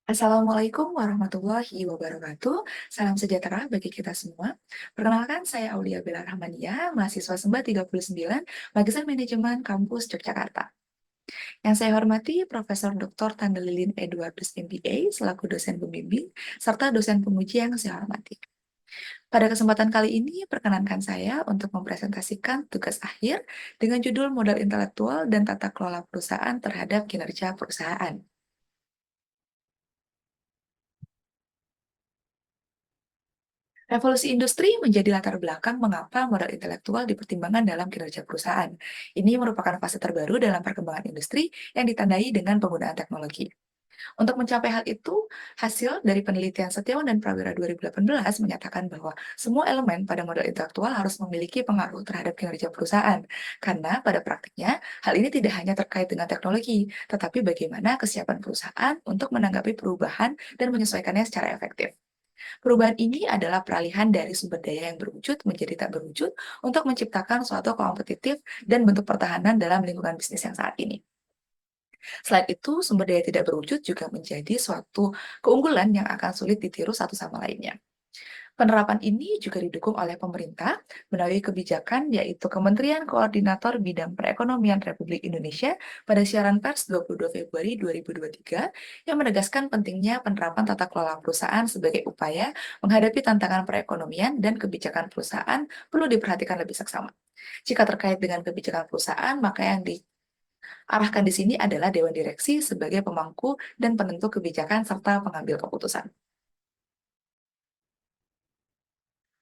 Assalamualaikum warahmatullahi wabarakatuh. Salam sejahtera bagi kita semua. Perkenalkan, saya Aulia Bella Rahmania, mahasiswa Sumba 39, Magister Manajemen Kampus Yogyakarta. Yang saya hormati Profesor Dr. Tandelilin Edwardus MPA selaku dosen pembimbing serta dosen penguji yang saya hormati. Pada kesempatan kali ini, perkenankan saya untuk mempresentasikan tugas akhir dengan judul Modal Intelektual dan Tata Kelola Perusahaan terhadap Kinerja Perusahaan. Revolusi industri menjadi latar belakang mengapa modal intelektual dipertimbangkan dalam kinerja perusahaan. Ini merupakan fase terbaru dalam perkembangan industri yang ditandai dengan penggunaan teknologi. Untuk mencapai hal itu, hasil dari penelitian Setiawan dan Prawira 2018 menyatakan bahwa semua elemen pada modal intelektual harus memiliki pengaruh terhadap kinerja perusahaan. Karena pada praktiknya, hal ini tidak hanya terkait dengan teknologi, tetapi bagaimana kesiapan perusahaan untuk menanggapi perubahan dan menyesuaikannya secara efektif. Perubahan ini adalah peralihan dari sumber daya yang berwujud menjadi tak berwujud untuk menciptakan suatu kompetitif dan bentuk pertahanan dalam lingkungan bisnis yang saat ini. Selain itu, sumber daya tidak berwujud juga menjadi suatu keunggulan yang akan sulit ditiru satu sama lainnya. Penerapan ini juga didukung oleh pemerintah melalui kebijakan yaitu Kementerian Koordinator Bidang Perekonomian Republik Indonesia pada siaran pers 22 Februari 2023 yang menegaskan pentingnya penerapan tata kelola perusahaan sebagai upaya menghadapi tantangan perekonomian dan kebijakan perusahaan perlu diperhatikan lebih seksama. Jika terkait dengan kebijakan perusahaan, maka yang diarahkan di sini adalah Dewan Direksi sebagai pemangku dan penentu kebijakan serta pengambil keputusan.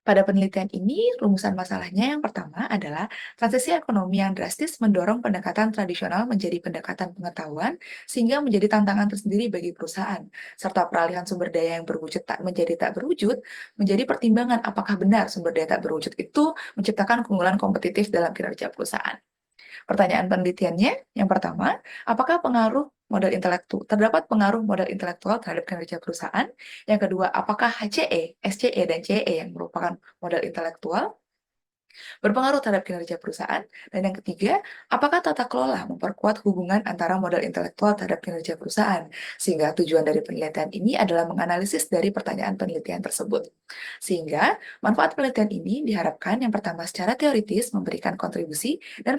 Pada penelitian ini, rumusan masalahnya yang pertama adalah transisi ekonomi yang drastis mendorong pendekatan tradisional menjadi pendekatan pengetahuan sehingga menjadi tantangan tersendiri bagi perusahaan, serta peralihan sumber daya yang berwujud tak menjadi tak berwujud menjadi pertimbangan apakah benar sumber daya tak berwujud itu menciptakan keunggulan kompetitif dalam kinerja perusahaan. Pertanyaan penelitiannya, yang pertama, apakah terdapat pengaruh modal intelektual terhadap kinerja perusahaan? Yang kedua, apakah HCE, SCE, dan CE yang merupakan modal intelektual berpengaruh terhadap kinerja perusahaan? Dan yang ketiga, apakah tata kelola memperkuat hubungan antara modal intelektual terhadap kinerja perusahaan? Sehingga tujuan dari penelitian ini adalah menganalisis dari pertanyaan penelitian tersebut. Sehingga manfaat penelitian ini diharapkan yang pertama secara teoritis memberikan kontribusi dan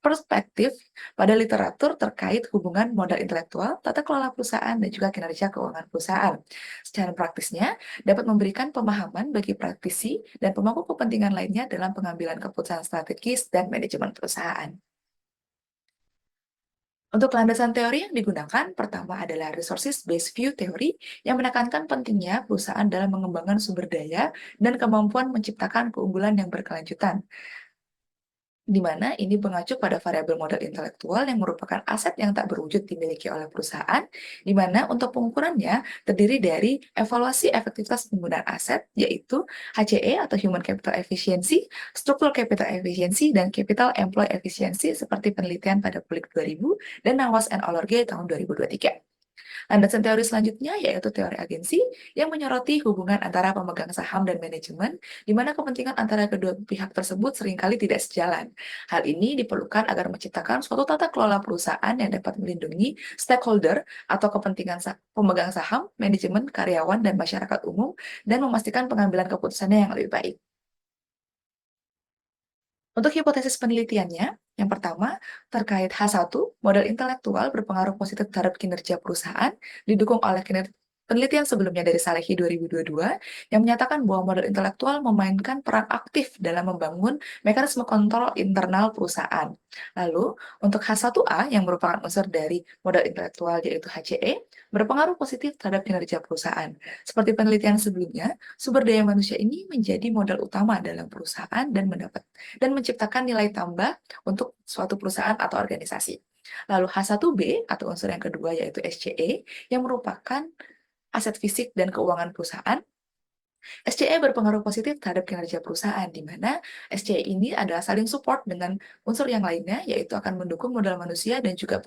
perspektif pada literatur terkait hubungan modal intelektual, tata kelola perusahaan, dan juga kinerja keuangan perusahaan. Secara praktisnya, dapat memberikan pemahaman bagi praktisi dan pemangku kepentingan lainnya dalam pengambilan keputusan strategis dan manajemen perusahaan. Untuk landasan teori yang digunakan, pertama adalah resources based view theory yang menekankan pentingnya perusahaan dalam mengembangkan sumber daya dan kemampuan menciptakan keunggulan yang berkelanjutan, di mana ini mengacu pada variabel modal intelektual yang merupakan aset yang tak berwujud dimiliki oleh perusahaan, di mana untuk pengukurannya terdiri dari evaluasi efektivitas penggunaan aset, yaitu HCE atau Human Capital Efficiency, Structural Capital Efficiency, dan Capital Employee Efficiency seperti penelitian pada Pulik 2000 dan Nawas and Olorge tahun 2023. Landasan teori selanjutnya yaitu teori agensi yang menyoroti hubungan antara pemegang saham dan manajemen, di mana kepentingan antara kedua pihak tersebut seringkali tidak sejalan. Hal ini diperlukan agar menciptakan suatu tata kelola perusahaan yang dapat melindungi stakeholder atau kepentingan pemegang saham, manajemen, karyawan, dan masyarakat umum, dan memastikan pengambilan keputusannya yang lebih baik. Untuk hipotesis penelitiannya, yang pertama, terkait H1, modal intelektual berpengaruh positif terhadap kinerja perusahaan, didukung oleh penelitian sebelumnya dari Salehi 2022, yang menyatakan bahwa modal intelektual memainkan peran aktif dalam membangun mekanisme kontrol internal perusahaan. Lalu, untuk H1A, yang merupakan unsur dari modal intelektual yaitu HCE, berpengaruh positif terhadap kinerja perusahaan. Seperti penelitian sebelumnya, sumber daya manusia ini menjadi modal utama dalam perusahaan dan menciptakan nilai tambah untuk suatu perusahaan atau organisasi. Lalu H1B atau unsur yang kedua yaitu SCE yang merupakan aset fisik dan keuangan perusahaan. SCE berpengaruh positif terhadap kinerja perusahaan, di mana SCE ini adalah saling support dengan unsur yang lainnya, yaitu akan mendukung modal manusia dan juga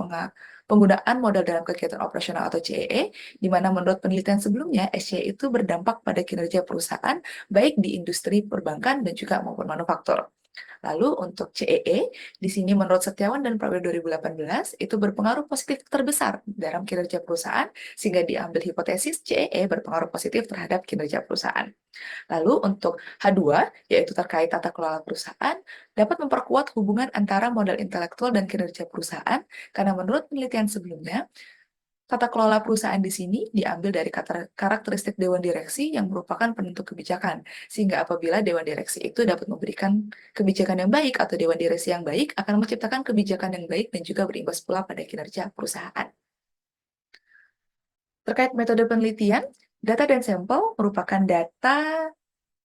penggunaan modal dalam kegiatan operasional atau CEE, di mana menurut penelitian sebelumnya, SCE itu berdampak pada kinerja perusahaan, baik di industri perbankan dan juga maupun manufaktur. Lalu untuk CEE, di sini menurut Setiawan dan Prawiro 2018, itu berpengaruh positif terbesar dalam kinerja perusahaan, sehingga diambil hipotesis CEE berpengaruh positif terhadap kinerja perusahaan. Lalu untuk H2, yaitu terkait tata kelola perusahaan, dapat memperkuat hubungan antara modal intelektual dan kinerja perusahaan, karena menurut penelitian sebelumnya, tata kelola perusahaan di sini diambil dari karakteristik dewan direksi yang merupakan penentu kebijakan, sehingga apabila dewan direksi itu dapat memberikan kebijakan yang baik atau dewan direksi yang baik akan menciptakan kebijakan yang baik dan juga berimbas pula pada kinerja perusahaan. Terkait metode penelitian, data dan sampel merupakan data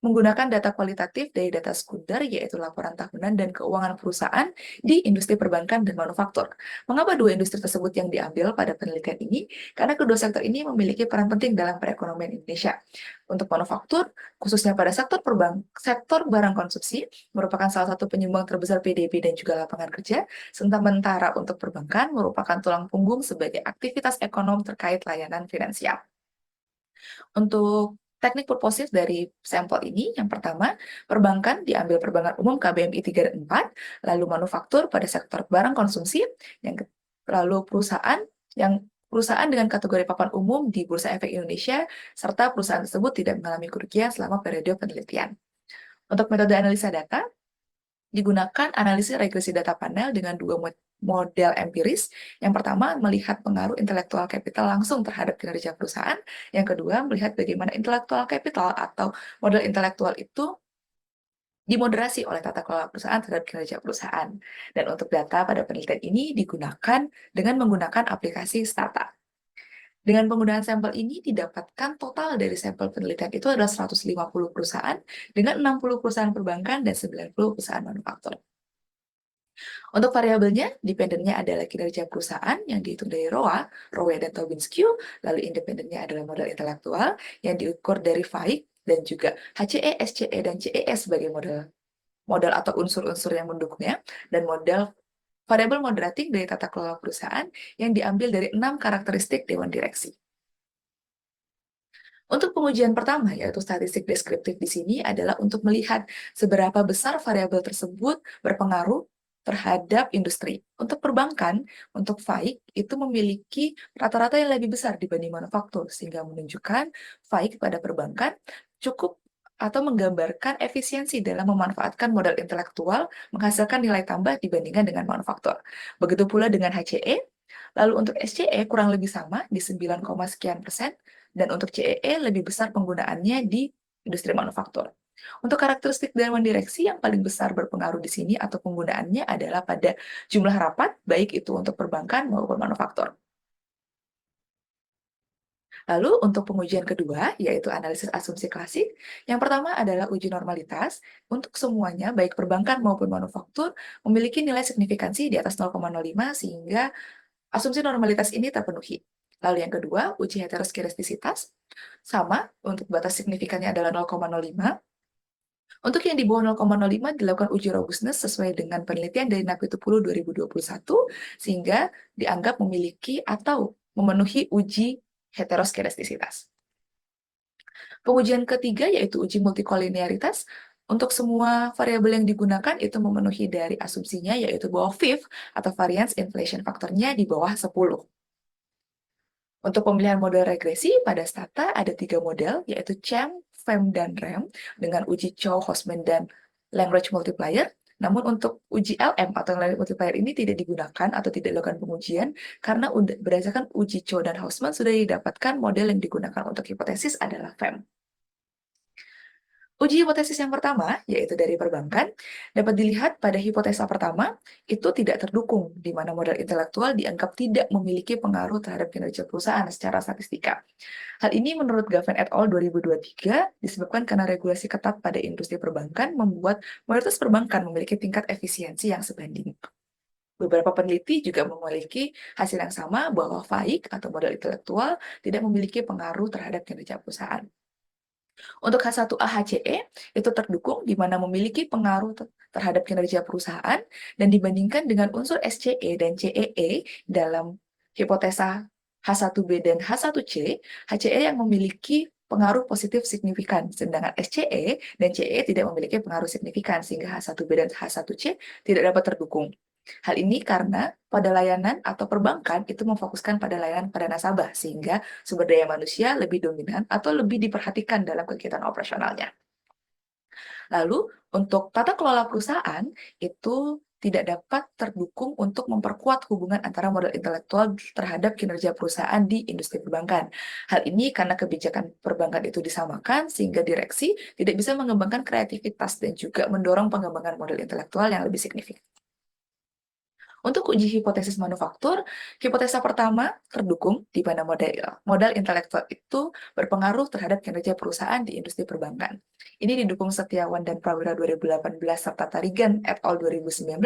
menggunakan data kualitatif dari data sekunder, yaitu laporan tahunan dan keuangan perusahaan di industri perbankan dan manufaktur. Mengapa dua industri tersebut yang diambil pada penelitian ini? Karena kedua sektor ini memiliki peran penting dalam perekonomian Indonesia. Untuk manufaktur, khususnya pada sektor barang konsumsi, merupakan salah satu penyumbang terbesar PDB dan juga lapangan kerja, sementara untuk perbankan merupakan tulang punggung sebagai aktivitas ekonomi terkait layanan finansial. Untuk teknik purposif dari sampel ini, yang pertama, perbankan diambil perbankan umum KBMI 3 dan 4, lalu manufaktur pada sektor barang konsumsi, lalu perusahaan dengan kategori papan umum di Bursa Efek Indonesia, serta perusahaan tersebut tidak mengalami kerugian selama periode penelitian. Untuk metode analisa data, digunakan analisis regresi data panel dengan dua model empiris. Yang pertama, melihat pengaruh intellectual capital langsung terhadap kinerja perusahaan. Yang kedua, melihat bagaimana intellectual capital atau modal intelektual itu dimoderasi oleh tata kelola perusahaan terhadap kinerja perusahaan. Dan untuk data pada penelitian ini digunakan dengan menggunakan aplikasi Stata. Dengan penggunaan sampel ini didapatkan total dari sampel penelitian itu adalah 150 perusahaan dengan 60 perusahaan perbankan dan 90 perusahaan manufaktur. Untuk variabelnya, dependennya adalah kinerja perusahaan yang dihitung dari ROA, ROE dan Tobin Skew, lalu independennya adalah modal intelektual yang diukur dari FAIQ dan juga HCE, SCE, dan CES sebagai modal atau unsur-unsur yang mendukungnya, dan variabel moderating dari tata kelola perusahaan yang diambil dari 6 karakteristik dewan direksi. Untuk pengujian pertama, yaitu statistik deskriptif di sini adalah untuk melihat seberapa besar variabel tersebut berpengaruh terhadap industri. Untuk perbankan, untuk FAIQ itu memiliki rata-rata yang lebih besar dibanding manufaktur, sehingga menunjukkan FAIQ pada perbankan cukup atau menggambarkan efisiensi dalam memanfaatkan modal intelektual menghasilkan nilai tambah dibandingkan dengan manufaktur. Begitu pula dengan HCE, lalu untuk SCE kurang lebih sama di 9, sekian persen, dan untuk CEE lebih besar penggunaannya di industri manufaktur. Untuk karakteristik dewan direksi yang paling besar berpengaruh di sini atau penggunaannya adalah pada jumlah rapat, baik itu untuk perbankan maupun manufaktur. Lalu untuk pengujian kedua, yaitu analisis asumsi klasik, yang pertama adalah uji normalitas. Untuk semuanya, baik perbankan maupun manufaktur, memiliki nilai signifikansi di atas 0,05 sehingga asumsi normalitas ini terpenuhi. Lalu yang kedua, uji heterosklerostisitas. Sama, untuk batas signifikannya adalah 0,05. Untuk yang di bawah 0,05 dilakukan uji robustness sesuai dengan penelitian dari Napitupulu 2021, sehingga dianggap memiliki atau memenuhi uji heterosklerostisitas. Pengujian ketiga yaitu uji multikolinearitas. Untuk semua variabel yang digunakan itu memenuhi dari asumsinya yaitu bahwa VIF atau variance inflation faktornya di bawah 10. Untuk pemilihan model regresi pada Stata ada 3 model yaitu CHAM, FEM, dan REM dengan uji Chow, Hosman, dan Language Multiplier. Namun untuk uji LM atau Language Multiplier ini tidak digunakan atau tidak dilakukan pengujian karena berdasarkan uji Chow dan Hosman sudah didapatkan model yang digunakan untuk hipotesis adalah FEM. Uji hipotesis yang pertama, yaitu dari perbankan, dapat dilihat pada hipotesa pertama, itu tidak terdukung, di mana modal intelektual dianggap tidak memiliki pengaruh terhadap kinerja perusahaan secara statistika. Hal ini menurut Gaven et al. 2023 disebabkan karena regulasi ketat pada industri perbankan membuat mayoritas perbankan memiliki tingkat efisiensi yang sebanding. Beberapa peneliti juga memiliki hasil yang sama bahwa FAIQ atau modal intelektual tidak memiliki pengaruh terhadap kinerja perusahaan. Untuk H1A HCE itu terdukung di mana memiliki pengaruh terhadap kinerja perusahaan dan dibandingkan dengan unsur SCE dan CEE dalam hipotesa H1B dan H1C, HCE yang memiliki pengaruh positif signifikan, sedangkan SCE dan CE tidak memiliki pengaruh signifikan, sehingga H1B dan H1C tidak dapat terdukung. Hal ini karena pada layanan atau perbankan itu memfokuskan pada layanan pada nasabah, sehingga sumber daya manusia lebih dominan atau lebih diperhatikan dalam kegiatan operasionalnya. Lalu, untuk tata kelola perusahaan, itu tidak dapat terdukung untuk memperkuat hubungan antara modal intelektual terhadap kinerja perusahaan di industri perbankan. Hal ini karena kebijakan perbankan itu disamakan, sehingga direksi tidak bisa mengembangkan kreativitas dan juga mendorong pengembangan modal intelektual yang lebih signifikan. Untuk uji hipotesis manufaktur, hipotesa pertama terdukung di mana modal intelektual itu berpengaruh terhadap kinerja perusahaan di industri perbankan. Ini didukung Setiawan dan Prawira 2018 serta Tarigan et al. 2019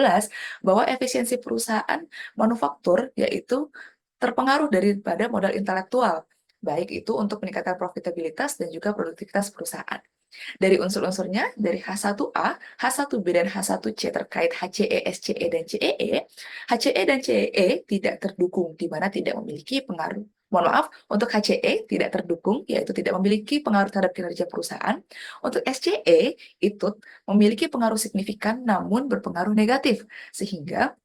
bahwa efisiensi perusahaan manufaktur yaitu terpengaruh daripada modal intelektual, baik itu untuk meningkatkan profitabilitas dan juga produktivitas perusahaan. Dari unsur-unsurnya, dari H1A, H1B, dan H1C terkait HCE, SCE, dan CEE, HCE dan CEE tidak terdukung, di mana tidak memiliki pengaruh. Mohon maaf, untuk HCE tidak terdukung, yaitu tidak memiliki pengaruh terhadap kinerja perusahaan. Untuk SCE, itu memiliki pengaruh signifikan namun berpengaruh negatif, sehingga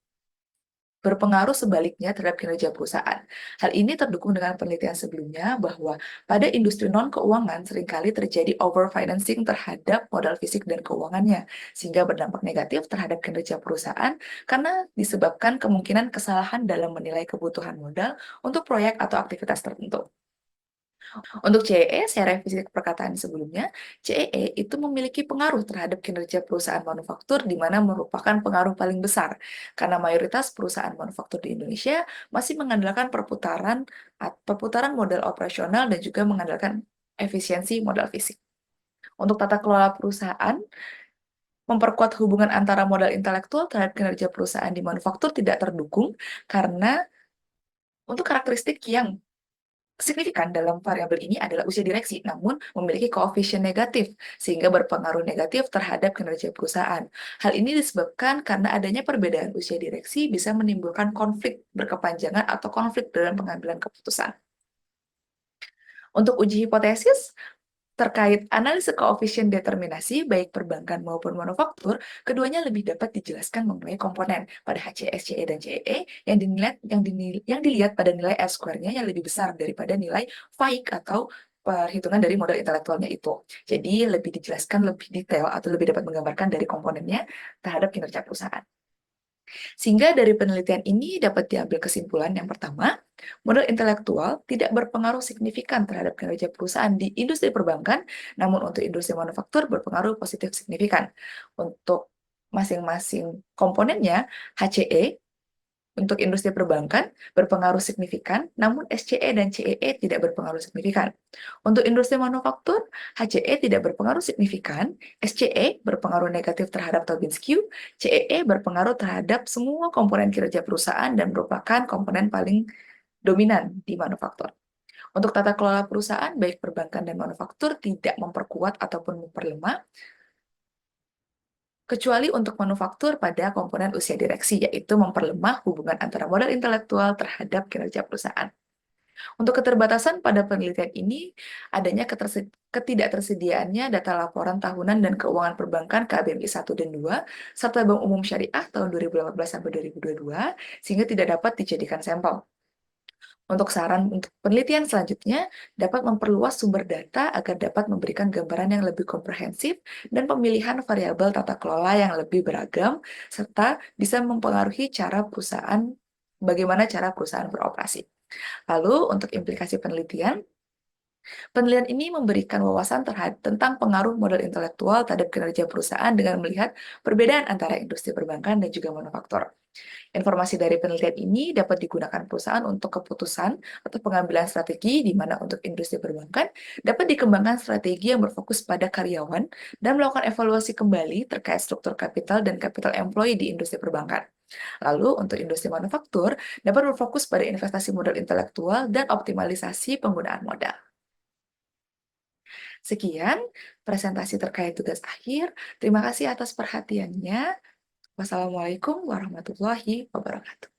berpengaruh sebaliknya terhadap kinerja perusahaan. Hal ini terdukung dengan penelitian sebelumnya bahwa pada industri non-keuangan seringkali terjadi overfinancing terhadap modal fisik dan keuangannya, sehingga berdampak negatif terhadap kinerja perusahaan karena disebabkan kemungkinan kesalahan dalam menilai kebutuhan modal untuk proyek atau aktivitas tertentu. Untuk CEE, saya revisi perkataan sebelumnya, CEE itu memiliki pengaruh terhadap kinerja perusahaan manufaktur di mana merupakan pengaruh paling besar, karena mayoritas perusahaan manufaktur di Indonesia masih mengandalkan perputaran modal operasional dan juga mengandalkan efisiensi modal fisik. Untuk tata kelola perusahaan, memperkuat hubungan antara modal intelektual terhadap kinerja perusahaan di manufaktur tidak terdukung karena untuk karakteristik yang signifikan dalam variabel ini adalah usia direksi, namun memiliki koefisien negatif, sehingga berpengaruh negatif terhadap kinerja perusahaan. Hal ini disebabkan karena adanya perbedaan usia direksi bisa menimbulkan konflik berkepanjangan atau konflik dalam pengambilan keputusan. Untuk uji hipotesis, terkait analisis koefisien determinasi, baik perbankan maupun manufaktur, keduanya lebih dapat dijelaskan mengenai komponen pada HCS, CE, dan CEE yang dilihat pada nilai R-square-nya yang lebih besar daripada nilai FAIC atau perhitungan dari modal intelektualnya itu. Jadi lebih dijelaskan lebih detail atau lebih dapat menggambarkan dari komponennya terhadap kinerja perusahaan. Sehingga dari penelitian ini dapat diambil kesimpulan yang pertama, modal intelektual tidak berpengaruh signifikan terhadap kinerja perusahaan di industri perbankan, namun untuk industri manufaktur berpengaruh positif signifikan. Untuk masing-masing komponennya, HCE untuk industri perbankan berpengaruh signifikan, namun SCE dan CEE tidak berpengaruh signifikan. Untuk industri manufaktur, HCE tidak berpengaruh signifikan, SCE berpengaruh negatif terhadap Tobin Skew, CEE berpengaruh terhadap semua komponen kinerja perusahaan dan merupakan komponen paling dominan di manufaktur. Untuk tata kelola perusahaan, baik perbankan dan manufaktur tidak memperkuat ataupun memperlemah, kecuali untuk manufaktur pada komponen usia direksi, yaitu memperlemah hubungan antara modal intelektual terhadap kinerja perusahaan. Untuk keterbatasan pada penelitian ini, adanya ketidaktersediaannya data laporan tahunan dan keuangan perbankan KBMI 1 dan 2, serta Bank Umum Syariah tahun 2018 sampai 2022, sehingga tidak dapat dijadikan sampel. Untuk saran untuk penelitian selanjutnya, dapat memperluas sumber data agar dapat memberikan gambaran yang lebih komprehensif dan pemilihan variabel tata kelola yang lebih beragam, serta bisa mempengaruhi bagaimana cara perusahaan beroperasi. Lalu, untuk implikasi penelitian, penelitian ini memberikan wawasan tentang pengaruh modal intelektual terhadap kinerja perusahaan dengan melihat perbedaan antara industri perbankan dan juga manufaktur. Informasi dari penelitian ini dapat digunakan perusahaan untuk keputusan atau pengambilan strategi, di mana untuk industri perbankan dapat dikembangkan strategi yang berfokus pada karyawan dan melakukan evaluasi kembali terkait struktur kapital dan capital employee di industri perbankan. Lalu, untuk industri manufaktur dapat berfokus pada investasi modal intelektual dan optimalisasi penggunaan modal. Sekian presentasi terkait tugas akhir. Terima kasih atas perhatiannya. Wassalamualaikum warahmatullahi wabarakatuh.